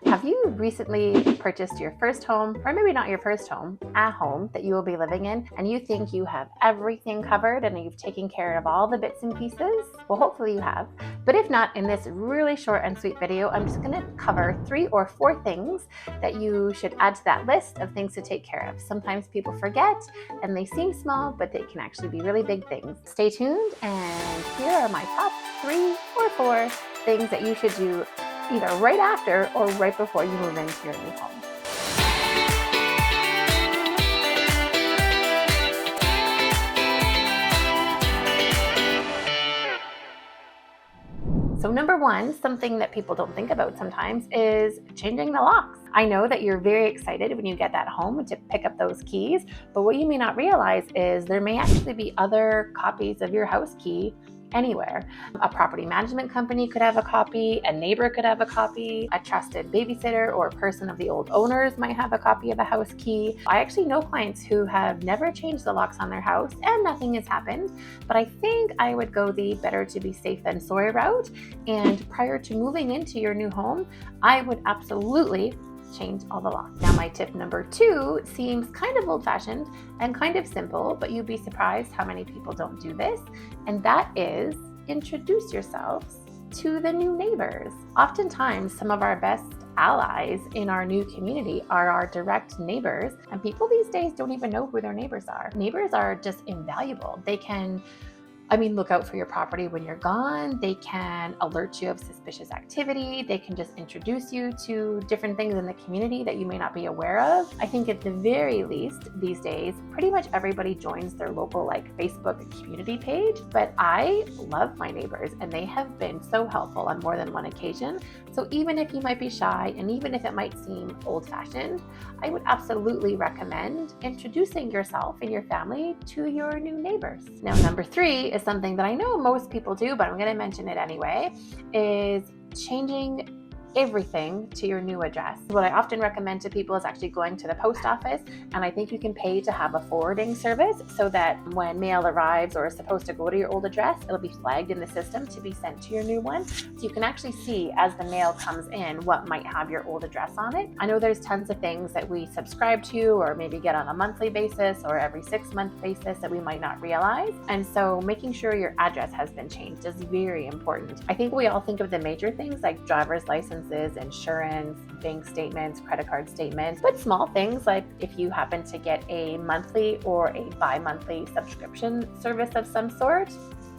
Have you recently purchased your first home, or maybe not your first home, a home that you will be living in, and you think you have everything covered and you've taken care of all the bits and pieces? Well, hopefully you have. But if not, in this really short and sweet video, I'm just going to cover 3 or 4 things that you should add to that list of things to take care of. Sometimes people forget and they seem small, but they can actually be really big things. Stay tuned, and here are my top 3 or 4 things that you should do either right after or right before you move into your new home. So number 1, something that people don't think about sometimes is changing the locks. I know that you're very excited when you get that home to pick up those keys, but what you may not realize is there may actually be other copies of your house key anywhere. A property management company could have a copy, a neighbor could have a copy, a trusted babysitter or person of the old owners might have a copy of a house key. I actually know clients who have never changed the locks on their house and nothing has happened, but I think I would go the better to be safe than sorry route. And prior to moving into your new home, I would absolutely change all the locks. Now, my tip number 2 seems kind of old-fashioned and kind of simple, but you'd be surprised how many people don't do this, and that is introduce yourselves to the new neighbors. Oftentimes, some of our best allies in our new community are our direct neighbors, and people these days don't even know who their neighbors are. Neighbors are just invaluable. They can look out for your property when you're gone. They can alert you of suspicious activity. They can just introduce you to different things in the community that you may not be aware of. I think at the very least these days, pretty much everybody joins their local Facebook community page, but I love my neighbors and they have been so helpful on more than one occasion. So even if you might be shy and even if it might seem old-fashioned, I would absolutely recommend introducing yourself and your family to your new neighbors. Now, number 3 is something that I know most people do, but I'm going to mention it anyway, is changing everything to your new address. What I often recommend to people is actually going to the post office, and I think you can pay to have a forwarding service so that when mail arrives or is supposed to go to your old address, it'll be flagged in the system to be sent to your new one. So you can actually see as the mail comes in what might have your old address on it. I know there's tons of things that we subscribe to or maybe get on a monthly basis or every 6-month basis that we might not realize. And so making sure your address has been changed is very important. I think we all think of the major things like driver's licenses, insurance, bank statements, credit card statements, but small things like if you happen to get a monthly or a bi-monthly subscription service of some sort,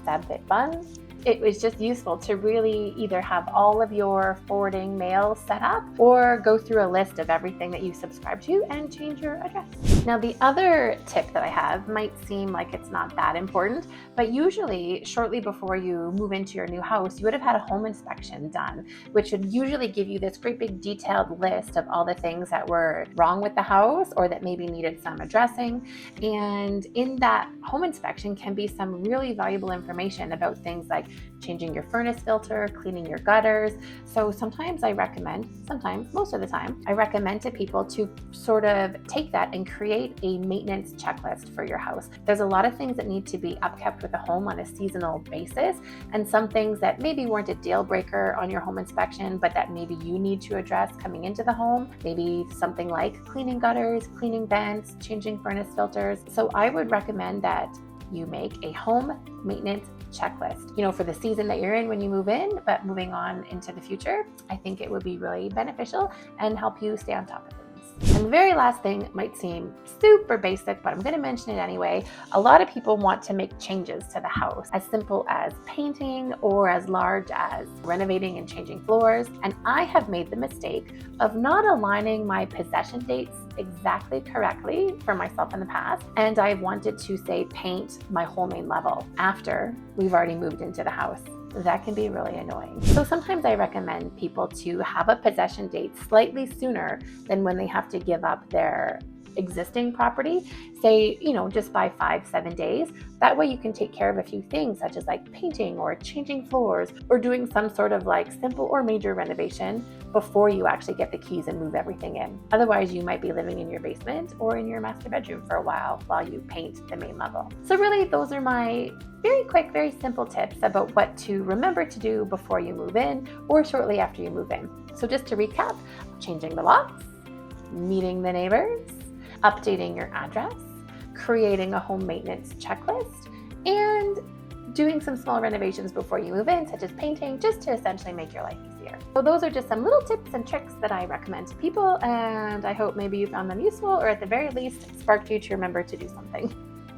that's a bit fun. It was just useful to really either have all of your forwarding mail set up or go through a list of everything that you subscribe to and change your address. Now, the other tip that I have might seem like it's not that important, but usually shortly before you move into your new house, you would have had a home inspection done, which would usually give you this great big detailed list of all the things that were wrong with the house or that maybe needed some addressing. And in that home inspection can be some really valuable information about things like changing your furnace filter, cleaning your gutters. So most of the time, I recommend to people to sort of take that and create a maintenance checklist for your house. There's a lot of things that need to be upkept with the home on a seasonal basis, and some things that maybe weren't a deal breaker on your home inspection, but that maybe you need to address coming into the home. Maybe something like cleaning gutters, cleaning vents, changing furnace filters. So I would recommend that you make a home maintenance checklist, for the season that you're in when you move in, but moving on into the future, I think it would be really beneficial and help you stay on top of things. And the very last thing might seem super basic, but I'm going to mention it anyway. A lot of people want to make changes to the house, as simple as painting or as large as renovating and changing floors. And I have made the mistake of not aligning my possession dates exactly correctly for myself in the past. And I wanted to say paint my whole main level after we've already moved into the house. That can be really annoying. So sometimes I recommend people to have a possession date slightly sooner than when they have to give up their existing property, say, just by 5-7 days. That way you can take care of a few things such as painting or changing floors or doing some sort of simple or major renovation before you actually get the keys and move everything in. Otherwise, you might be living in your basement or in your master bedroom for a while you paint the main level. So really, those are my very quick, very simple tips about what to remember to do before you move in or shortly after you move in. So just to recap, changing the locks, meeting the neighbors, updating your address, creating a home maintenance checklist, and doing some small renovations before you move in, such as painting, just to essentially make your life easier. So those are just some little tips and tricks that I recommend to people, and I hope maybe you found them useful, or at the very least sparked you to remember to do something.